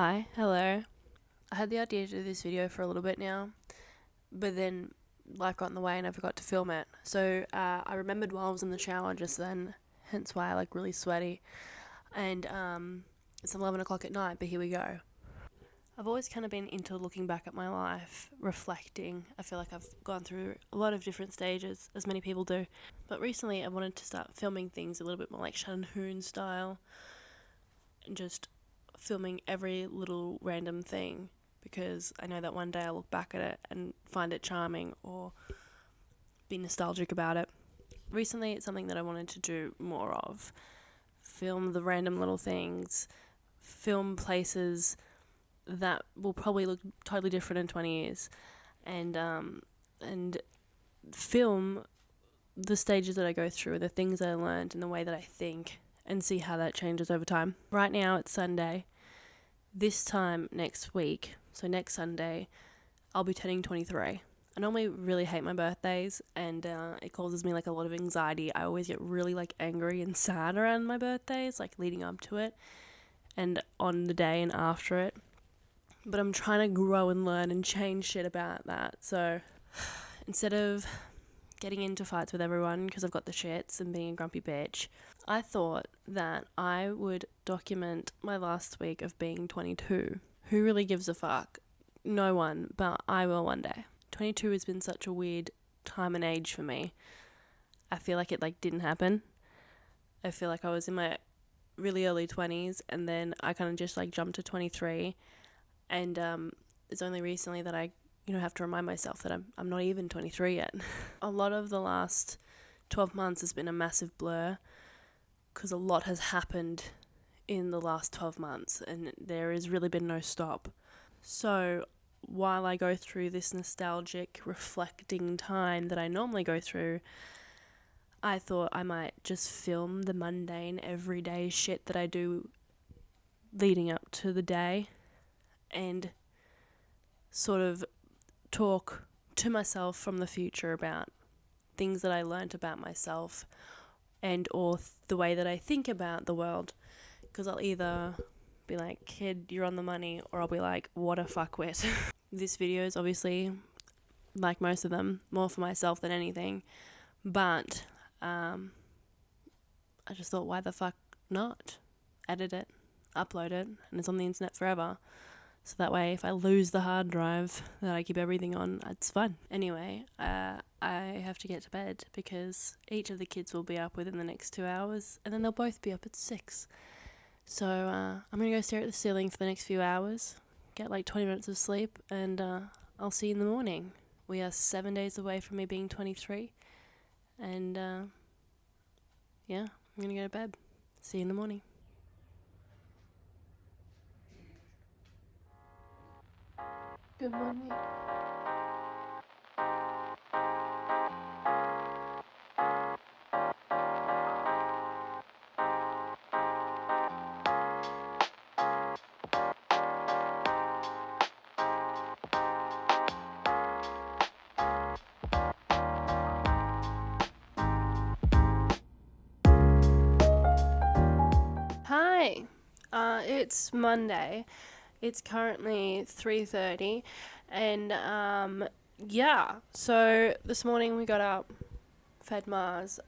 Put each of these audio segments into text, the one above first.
Hi, hello. I had the idea to do this video for a little bit now, but then life got in the way and I forgot to film it. So I remembered while I was in the shower just then, hence why I look really sweaty. And it's 11 o'clock at night, but here we go. I've always kind of been into looking back at my life, reflecting. I feel like I've gone through a lot of different stages, as many people do. But recently I wanted to start filming things a little bit more like Shannon Hoon style, and just filming every little random thing, because I know that one day I'll look back at it and find it charming or be nostalgic about it. Recently, it's something that I wanted to do more of. Film the random little things, film places that will probably look totally different in 20 years, and film the stages that I go through, the things I learned, and the way that I think, and see how that changes over time. Right now, it's Sunday. This time next week, so next Sunday, I'll be turning 23. I normally really hate my birthdays, and it causes me like a lot of anxiety. I always get really like angry and sad around my birthdays, like leading up to it and on the day and after it. But I'm trying to grow and learn and change shit about that. So instead of getting into fights with everyone because I've got the shits and being a grumpy bitch, I thought that I would document my last week of being 22. Who really gives a fuck? No one, but I will one day. 22 has been such a weird time and age for me. I feel like it didn't happen. I feel like I was in my really early 20s and then I kind of just jumped to 23, and it's only recently that I have to remind myself that I'm not even 23 yet. A lot of the last 12 months has been a massive blur because a lot has happened in the last 12 months and there has really been no stop. So while I go through this nostalgic reflecting time that I normally go through, I thought I might just film the mundane everyday shit that I do leading up to the day and sort of talk to myself from the future about things that I learnt about myself and or the way that I think about the world, because I'll either be like, kid, you're on the money, or I'll be like, what a fuckwit. This video is obviously, like most of them, more for myself than anything, but I just thought, why the fuck not? Edit it, upload it, and it's on the internet forever. So that way, if I lose the hard drive that I keep everything on, it's fun. Anyway, I have to get to bed because each of the kids will be up within the next 2 hours, and then they'll both be up at 6. So I'm going to go stare at the ceiling for the next few hours, get 20 minutes of sleep, and I'll see you in the morning. We are 7 days away from me being 23, and yeah, I'm going to go to bed. See you in the morning. Good morning. Hi, it's Monday. It's currently 3:30, and yeah. So this morning we got up, fed Mars,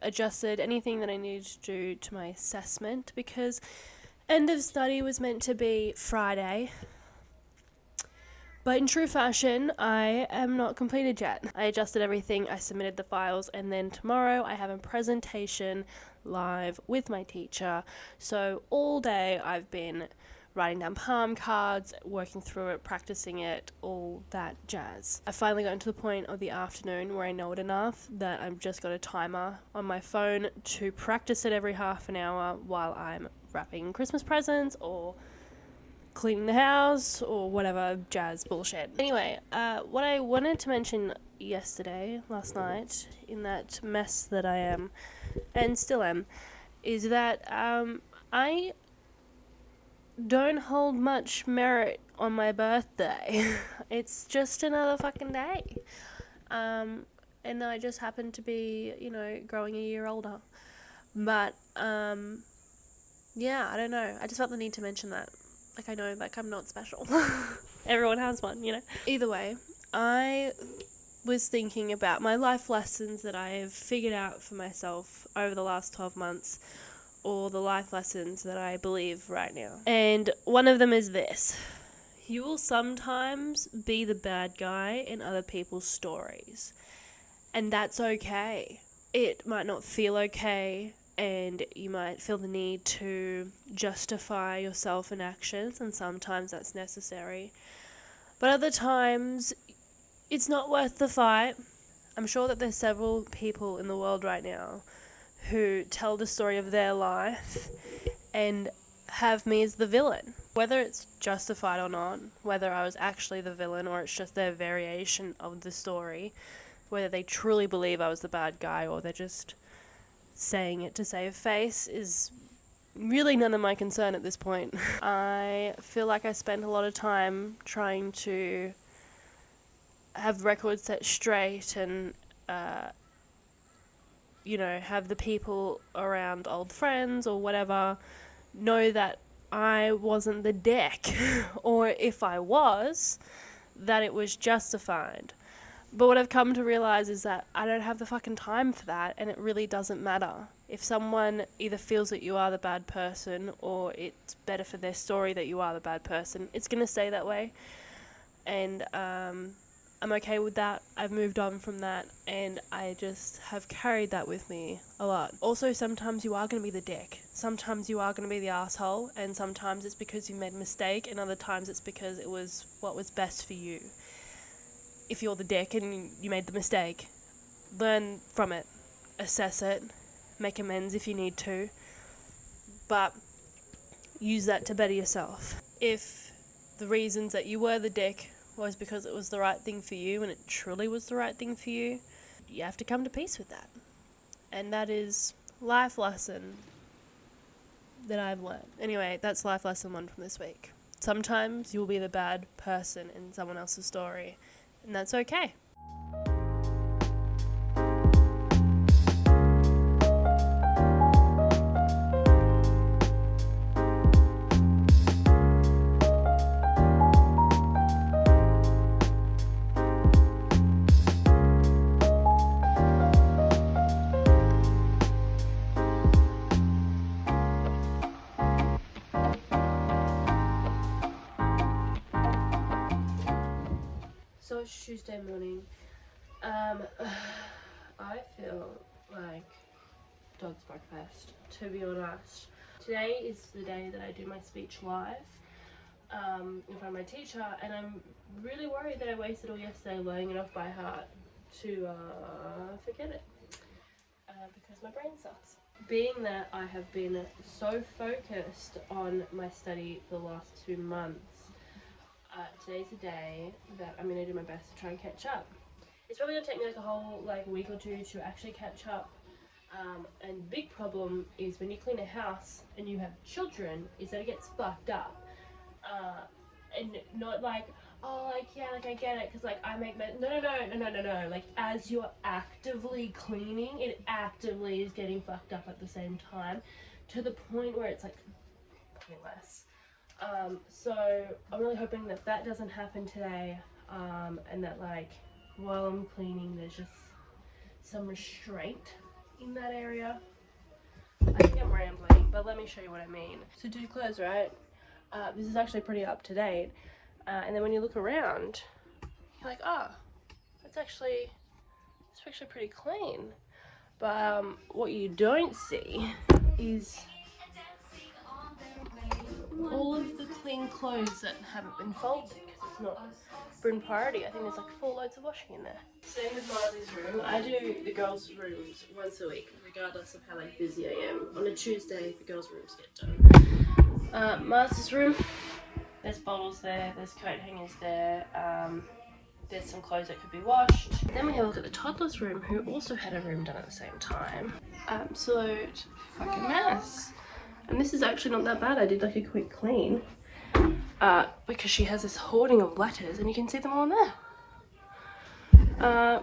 adjusted anything that I needed to do to my assessment because end of study was meant to be Friday. But in true fashion, I am not completed yet. I adjusted everything, I submitted the files, and then tomorrow I have a presentation live with my teacher. So all day I've been writing down palm cards, working through it, practicing it, all that jazz. I finally got to the point of the afternoon where I know it enough that I've just got a timer on my phone to practice it every half an hour while I'm wrapping Christmas presents or cleaning the house or whatever jazz bullshit. Anyway, what I wanted to mention last night, in that mess that I am and still am, is that I don't hold much merit on my birthday. It's just another fucking day. And I just happen to be, growing a year older. But yeah, I don't know. I just felt the need to mention that. Like, I know, like, I'm not special. Everyone has one, you know? Either way, I was thinking about my life lessons that I have figured out for myself over the last 12 months, or the life lessons that I believe right now. And one of them is this: you will sometimes be the bad guy in other people's stories, and that's okay. It might not feel okay, and you might feel the need to justify yourself and actions, and sometimes that's necessary. But other times, it's not worth the fight. I'm sure that there's several people in the world right now who tell the story of their life and have me as the villain. Whether it's justified or not, whether I was actually the villain or it's just their variation of the story, whether they truly believe I was the bad guy or they're just saying it to save face, is really none of my concern at this point. I feel like I spend a lot of time trying to have records set straight and, have the people around, old friends or whatever, know that I wasn't the dick, or if I was, that it was justified. But what I've come to realize is that I don't have the fucking time for that, and it really doesn't matter. If someone either feels that you are the bad person, or it's better for their story that you are the bad person, it's going to stay that way. And I'm okay with that. I've moved on from that, and I just have carried that with me a lot. Also, sometimes you are going to be the dick. Sometimes you are going to be the asshole, and sometimes it's because you made a mistake, and other times it's because it was what was best for you. If you're the dick and you made the mistake, learn from it, assess it, make amends if you need to, but use that to better yourself. If the reasons that you were the dick was because it was the right thing for you and it truly was the right thing for you, you have to come to peace with that. And that is life lesson that I've learned. Anyway, that's life lesson 1 from this week. Sometimes you'll be the bad person in someone else's story, and that's okay. So it's Tuesday morning. I feel like dog's breakfast, to be honest. Today is the day that I do my speech live in front of my teacher, and I'm really worried that I wasted all yesterday learning it off by heart to forget it because my brain sucks. Being that I have been so focused on my study for the last 2 months, today's a day that I'm going to do my best to try and catch up. It's probably going to take me like a whole week or 2 to actually catch up. And the big problem is when you clean a house and you have children, is that it gets fucked up. And not like, I get it, because I make no. Like, as you're actively cleaning, it actively is getting fucked up at the same time, to the point where it's like pointless. So I'm really hoping that that doesn't happen today, and that while I'm cleaning there's just some restraint in that area. I think I'm rambling, but let me show you what I mean. So do clothes, right? This is actually pretty up to date, and then when you look around, you're like, it's actually pretty clean. But what you don't see is all of the clean clothes that haven't been folded because it's not been priority. I think there's 4 loads of washing in there. Same with Marley's room. I do the girls' rooms once a week, regardless of how busy I am. On a Tuesday, the girls' rooms get done. Marley's room, there's bottles there, there's coat hangers there, there's some clothes that could be washed. Then we have a look at the toddler's room, who also had a room done at the same time. Absolute fucking mess. And this is actually not that bad. I did a quick clean because she has this hoarding of letters and you can see them all in there.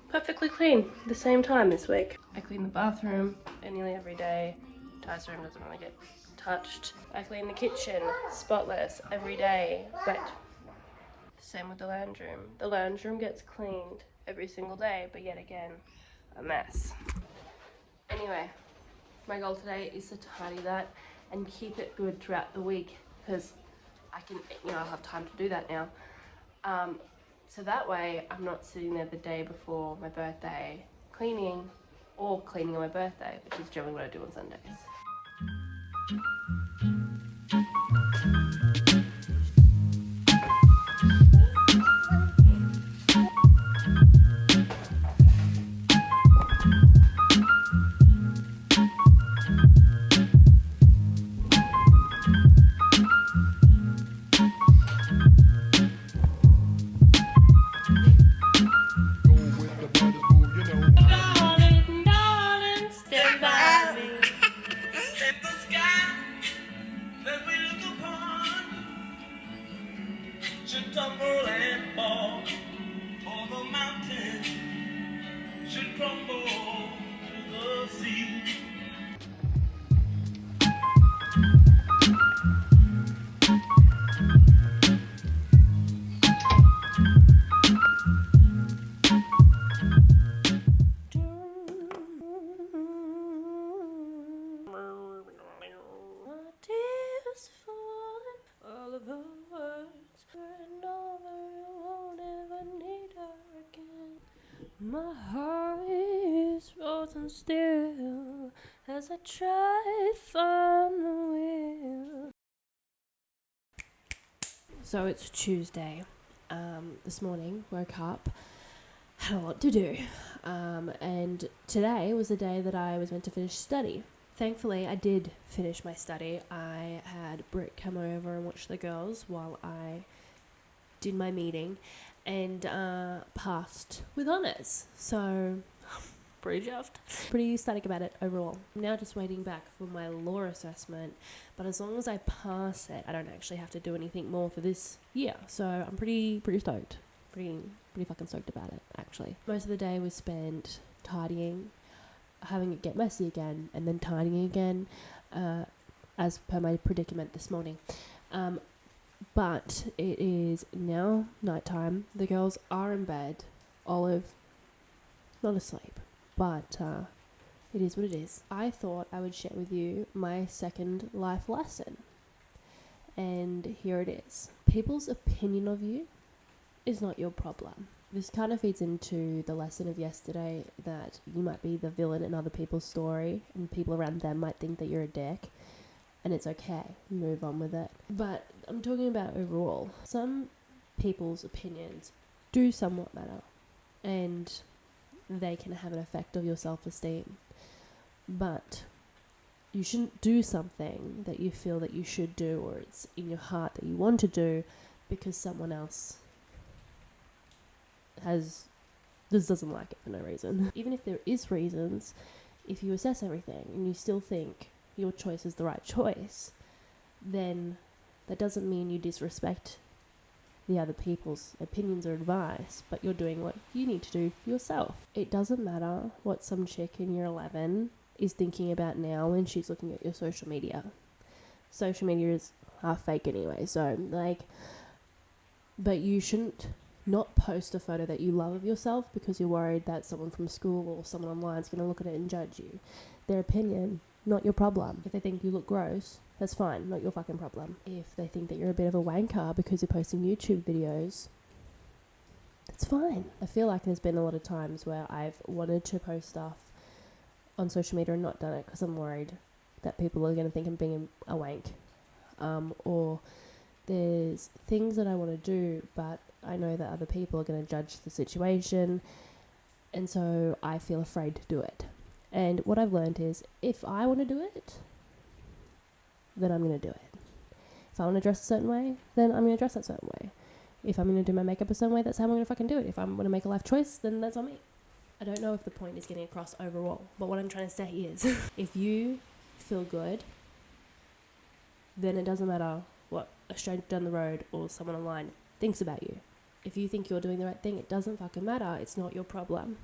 Perfectly clean at the same time this week. I clean the bathroom nearly every day. Ty's room doesn't really get untouched. I clean the kitchen, spotless, every day, but same with the lounge room. The lounge room gets cleaned every single day, but yet again, a mess. Anyway, my goal today is to tidy that and keep it good throughout the week, because I can, I'll have time to do that now. So that way I'm not sitting there the day before my birthday cleaning or cleaning on my birthday, which is generally what I do on Sundays. My heart is frozen still as I try to find the will. So it's Tuesday. This morning, woke up, had a lot to do. And today was the day that I was meant to finish study. Thankfully, I did finish my study. I had Britt come over and watch the girls while I did my meeting, and passed with honours. So, pretty chuffed. Pretty ecstatic about it overall. I'm now just waiting back for my law assessment, but as long as I pass it, I don't actually have to do anything more for this year. So I'm pretty stoked. Pretty fucking stoked about it, actually. Most of the day was spent tidying, having it get messy again, and then tidying again, as per my predicament this morning. But it is now nighttime. The girls are in bed. Olive, not asleep, but it is what it is. I thought I would share with you my second life lesson. And here it is. People's opinion of you is not your problem. This kind of feeds into the lesson of yesterday, that you might be the villain in other people's story and people around them might think that you're a dick. And it's okay, move on with it. But I'm talking about overall. Some people's opinions do somewhat matter, and they can have an effect of your self-esteem. But you shouldn't do something that you feel that you should do, or it's in your heart that you want to do, because someone else doesn't like it for no reason. Even if there is reasons, if you assess everything and you still think your choice is the right choice, then that doesn't mean you disrespect the other people's opinions or advice, but you're doing what you need to do for yourself. It doesn't matter what some chick in year 11 is thinking about now when she's looking at your social media. Social media is half fake anyway, so but you shouldn't not post a photo that you love of yourself because you're worried that someone from school or someone online is going to look at it and judge you. Their opinion, not your problem. If they think you look gross, that's fine, not your fucking problem. If they think that you're a bit of a wanker because you're posting YouTube videos, that's fine. I feel like there's been a lot of times where I've wanted to post stuff on social media and not done it because I'm worried that people are going to think I'm being a wank. Or there's things that I want to do, but I know that other people are going to judge the situation, and so I feel afraid to do it. And what I've learned is, if I want to do it, then I'm going to do it. If I want to dress a certain way, then I'm going to dress that certain way. If I'm going to do my makeup a certain way, that's how I'm going to fucking do it. If I'm going to make a life choice, then that's on me. I don't know if the point is getting across overall, but what I'm trying to say is, if you feel good, then it doesn't matter what a stranger down the road or someone online thinks about you. If you think you're doing the right thing, it doesn't fucking matter. It's not your problem.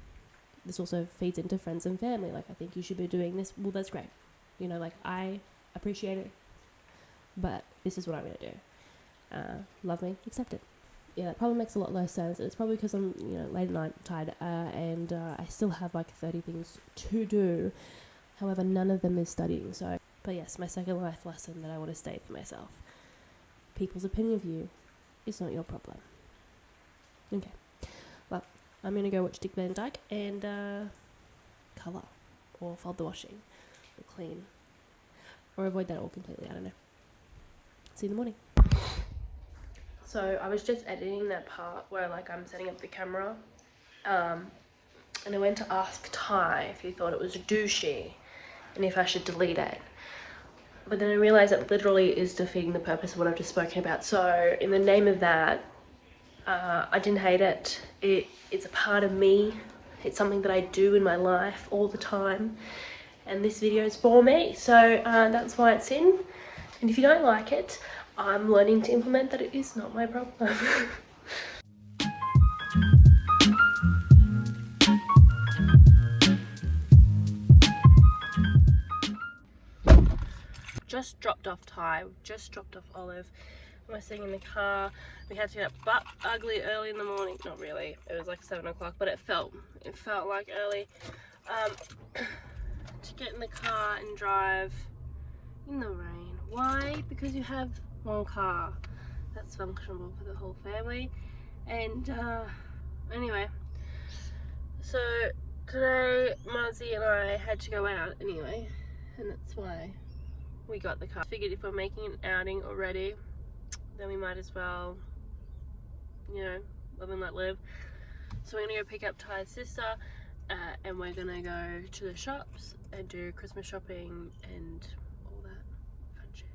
This also feeds into friends and family. Like, I think you should be doing this. Well, that's great. I appreciate it. this is what I'm going to do. Love me, accept it. Yeah, that probably makes a lot less sense. It's probably because I'm, late at night, tired, and I still have like 30 things to do. However, none of them is studying. So, but yes, my second life lesson that I want to state for myself: people's opinion of you is not your problem. Okay, well, I'm gonna go watch Dick Van Dyke and colour, or fold the washing, or clean, or avoid that all completely. I don't know. See you in the morning. So I was just editing that part where like I'm setting up the camera, and I went to ask Ty if he thought it was douchey and if I should delete it. But then I realised that literally is defeating the purpose of what I've just spoken about. So in the name of that, I didn't hate it. It's a part of me. It's something that I do in my life all the time. And this video is for me. So that's why it's in. And if you don't like it, I'm learning to implement that it is not my problem. Just dropped off Ty, just dropped off Olive. We're sitting in the car. We had to get up butt ugly early in the morning. Not really, it was like 7 o'clock, but it felt like early. To get in the car and drive in the rain. Why? Because you have one car that's functional for the whole family. And anyway, so today Muzzy and I had to go out anyway, and that's why we got the car. Figured if we're making an outing already, then we might as well, live and let live. So we're gonna go pick up Ty's sister, and we're gonna go to the shops and do Christmas shopping and all that fun shit.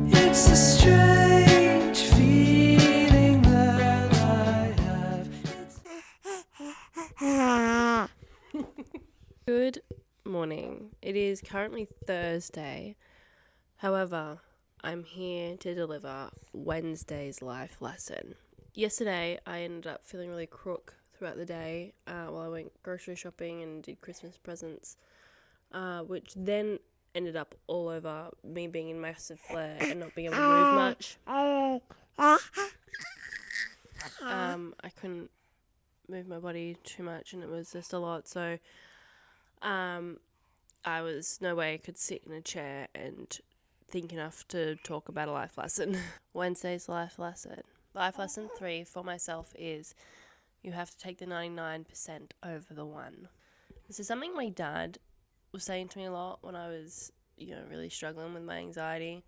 It's a strange feeling that I have. Good morning. It is currently Thursday. However, I'm here to deliver Wednesday's life lesson. Yesterday, I ended up feeling really crook throughout the day while I went grocery shopping and did Christmas presents, which then ended up all over me being in massive flare and not being able to move much. I couldn't move my body too much, and it was just a lot. So I was no way I could sit in a chair and think enough to talk about a life lesson. Wednesday's life lesson. Life lesson 3 for myself is you have to take the 99% over the 1. This is something my dad was saying to me a lot when I was, really struggling with my anxiety,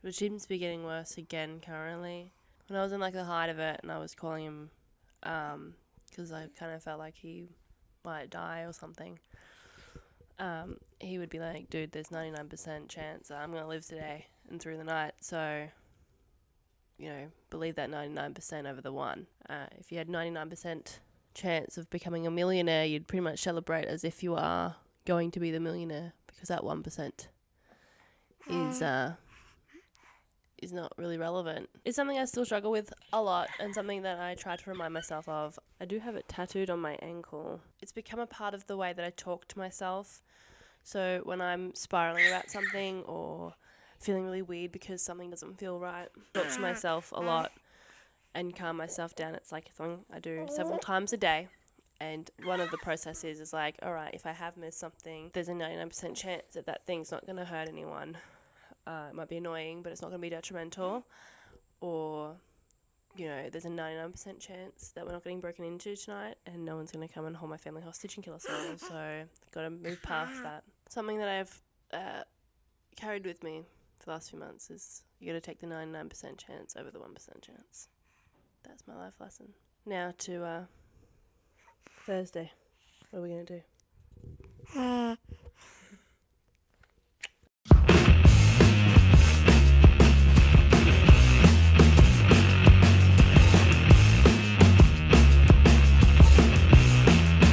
which seems to be getting worse again currently. When I was in like the height of it and I was calling him because I kind of felt like he might die or something, he would be like, dude, there's 99% chance that I'm going to live today and through the night, so, believe that 99% over the 1. If you had 99% chance of becoming a millionaire, you'd pretty much celebrate as if you are going to be the millionaire, because that 1% is not really relevant. It's something I still struggle with a lot, and something that I try to remind myself of. I do have it tattooed on my ankle. It's become a part of the way that I talk to myself. So when I'm spiraling about something or feeling really weird because something doesn't feel right, I talk to myself a lot and calm myself down. It's like something I do several times a day. And one of the processes is like, all right, if I have missed something, there's a 99% chance that that thing's not going to hurt anyone. It might be annoying, but it's not going to be detrimental. Or, there's a 99% chance that we're not getting broken into tonight and no one's going to come and hold my family hostage and kill us all. So I've got to move past that. Something that I've carried with me for the last few months is you got to take the 99% chance over the 1% chance. That's my life lesson. Now to Thursday. What are we going to do?